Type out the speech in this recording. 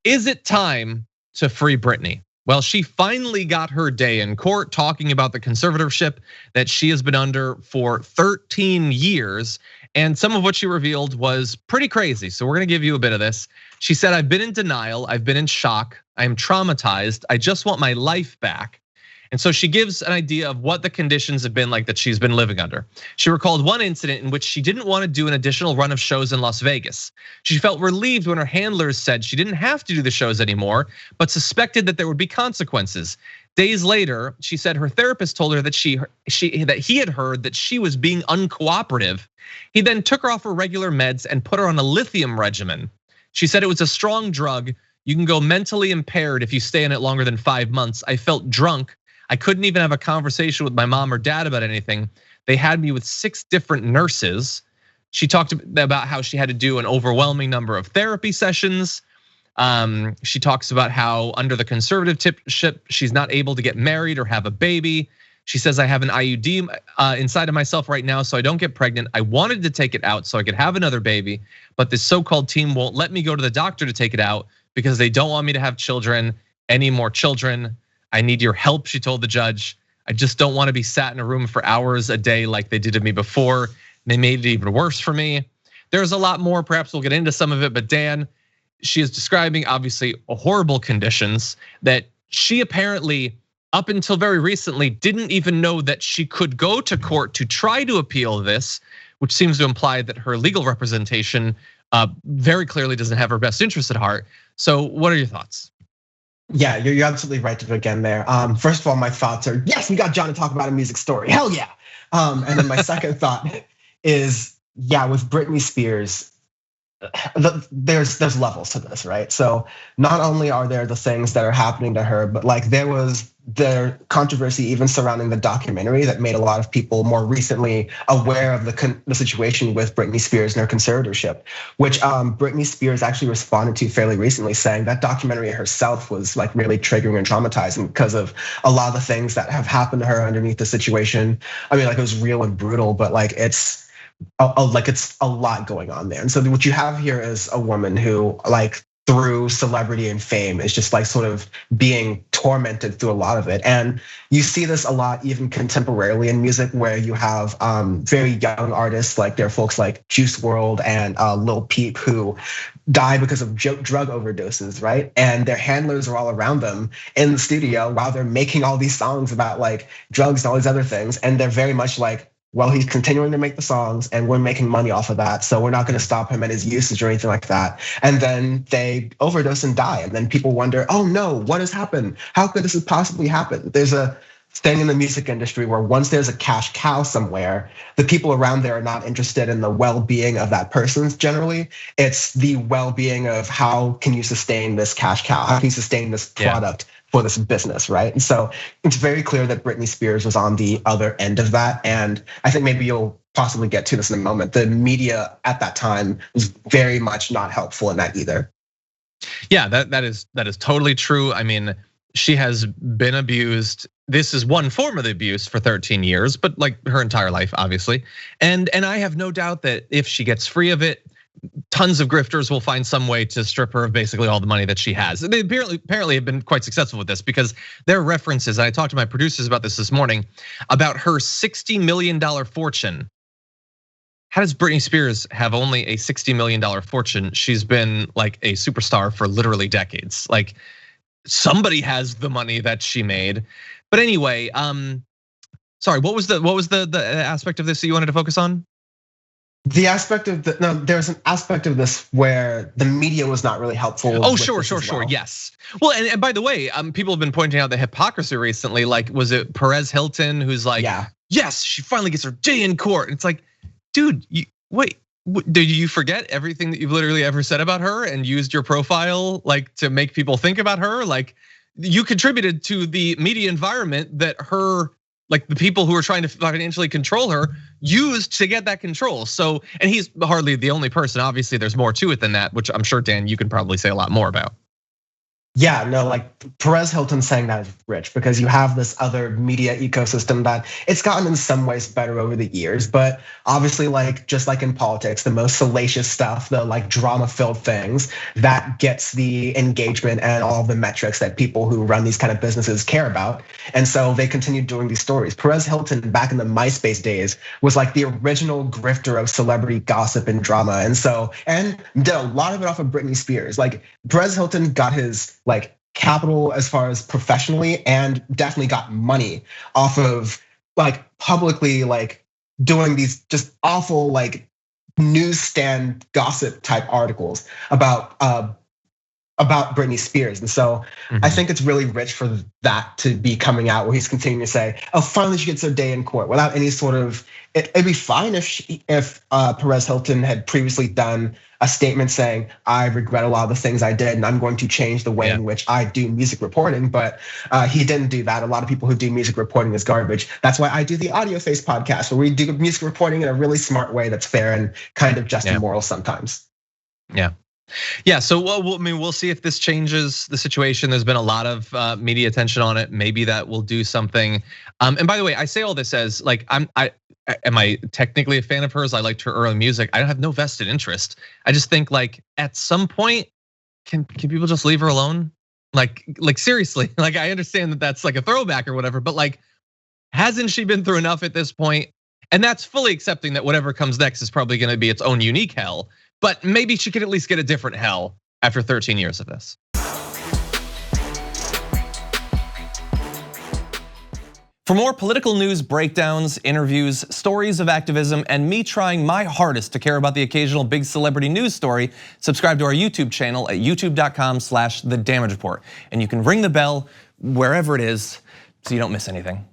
Is it time to free Britney? Well, she finally got her day in court talking about the conservatorship that she has been under for 13 years. And some of what she revealed was pretty crazy. So we're gonna give you a bit of this. She said, I've been in denial, I've been in shock, I am traumatized, I just want my life back. And so she gives an idea of what the conditions have been like that she's been living under. She recalled one incident in which she didn't want to do an additional run of shows in Las Vegas. She felt relieved when her handlers said she didn't have to do the shows anymore, but suspected that there would be consequences. Days later, she said her therapist told her that that he had heard that she was being uncooperative. He then took her off her regular meds and put her on a lithium regimen. She said it was a strong drug. You can go mentally impaired if you stay on it longer than 5 months. I felt drunk. I couldn't even have a conversation with my mom or dad about anything. They had me with 6 different nurses. She talked about how she had to do an overwhelming number of therapy sessions. She talks about how under the conservatorship, she's not able to get married or have a baby. She says, I have an IUD inside of myself right now, so I don't get pregnant. I wanted to take it out so I could have another baby, but this so-called team won't let me go to the doctor to take it out because they don't want me to have children, any more children. I need your help, she told the judge. I just don't want to be sat in a room for hours a day like they did to me before. They made it even worse for me. There's a lot more, perhaps we'll get into some of it, but Dan, she is describing obviously horrible conditions that she apparently, up until very recently, didn't even know that she could go to court to try to appeal this, which seems to imply that her legal representation very clearly doesn't have her best interest at heart. So what are your thoughts? Yeah, you're absolutely right to begin there. First of all, my thoughts are, yes, we got John to talk about a music story, hell yeah. And then my second thought is, yeah, with Britney Spears, there's levels to this, right? So not only are there the things that are happening to her, but like there was the controversy even surrounding the documentary that made a lot of people more recently aware of the situation with Britney Spears and her conservatorship, which Britney Spears actually responded to fairly recently, saying that documentary herself was like really triggering and traumatizing because of a lot of the things that have happened to her underneath the situation. I mean, like it was real and brutal, but like it's a lot going on there. And so what you have here is a woman who like through celebrity and fame is just like sort of being tormented through a lot of it. And you see this a lot even contemporarily in music where you have very young artists, like there are folks like Juice WRLD and Lil Peep who die because of drug overdoses, right? And their handlers are all around them in the studio while they're making all these songs about like drugs and all these other things. And they're very much like, well, he's continuing to make the songs and we're making money off of that. So we're not gonna stop him at his usage or anything like that. And then they overdose and die. And then people wonder, oh no, what has happened? How could this have possibly happened? There's a thing in the music industry where once there's a cash cow somewhere, the people around there are not interested in the well-being of that person generally. It's the well-being of how can you sustain this cash cow? How can you sustain this product? For this business, right? And so it's very clear that Britney Spears was on the other end of that. And I think maybe you'll possibly get to this in a moment. The media at that time was very much not helpful in that either. Yeah, that is totally true. I mean, she has been abused. This is one form of the abuse for 13 years, but like her entire life, obviously. And I have no doubt that if she gets free of it, tons of grifters will find some way to strip her of basically all the money that she has. They apparently have been quite successful with this because there are references, and I talked to my producers about this morning, about her $60 million fortune. How does Britney Spears have only a $60 million fortune? She's been like a superstar for literally decades. Like somebody has the money that she made. But anyway, sorry, what was the aspect of this that you wanted to focus on? The aspect of there's an aspect of this where the media was not really helpful. Oh, sure, yes. Well, and by the way, people have been pointing out the hypocrisy recently. Like, was it Perez Hilton who's like, yes, she finally gets her day in court. It's like, dude, wait, did you forget everything that you've literally ever said about her and used your profile like to make people think about her? Like, you contributed to the media environment that her, like the people who are trying to financially control her used to get that control. So, and he's hardly the only person. Obviously, there's more to it than that, which I'm sure, Dan, you can probably say a lot more about. Yeah, no, like Perez Hilton saying that is rich because you have this other media ecosystem that it's gotten in some ways better over the years, but obviously, like just like in politics, the most salacious stuff, the like drama-filled things, that gets the engagement and all of the metrics that people who run these kind of businesses care about. And so they continue doing these stories. Perez Hilton back in the MySpace days was like the original grifter of celebrity gossip and drama. And did a lot of it off of Britney Spears. Like Perez Hilton got his like capital as far as professionally, and definitely got money off of like publicly like doing these just awful like newsstand gossip type articles about Britney Spears. And so I think it's really rich for that to be coming out where he's continuing to say, oh, finally she gets her day in court without any sort of, it'd be fine if Perez Hilton had previously done a statement saying, I regret a lot of the things I did and I'm going to change the way in which I do music reporting, but he didn't do that. A lot of people who do music reporting is garbage. That's why I do the Audio Face podcast where we do music reporting in a really smart way that's fair and kind of just immoral sometimes. Yeah, so we'll see if this changes the situation. There's been a lot of media attention on it. Maybe that will do something. And by the way, I say all this as like, am I technically a fan of hers? I liked her early music. I have no vested interest. I just think like at some point, can people just leave her alone? Like seriously, like I understand that that's like a throwback or whatever, but like, hasn't she been through enough at this point? And that's fully accepting that whatever comes next is probably gonna be its own unique hell. But maybe she could at least get a different hell after 13 years of this. For more political news breakdowns, interviews, stories of activism, and me trying my hardest to care about the occasional big celebrity news story, subscribe to our YouTube channel at youtube.com/thedamagereport. And you can ring the bell wherever it is so you don't miss anything.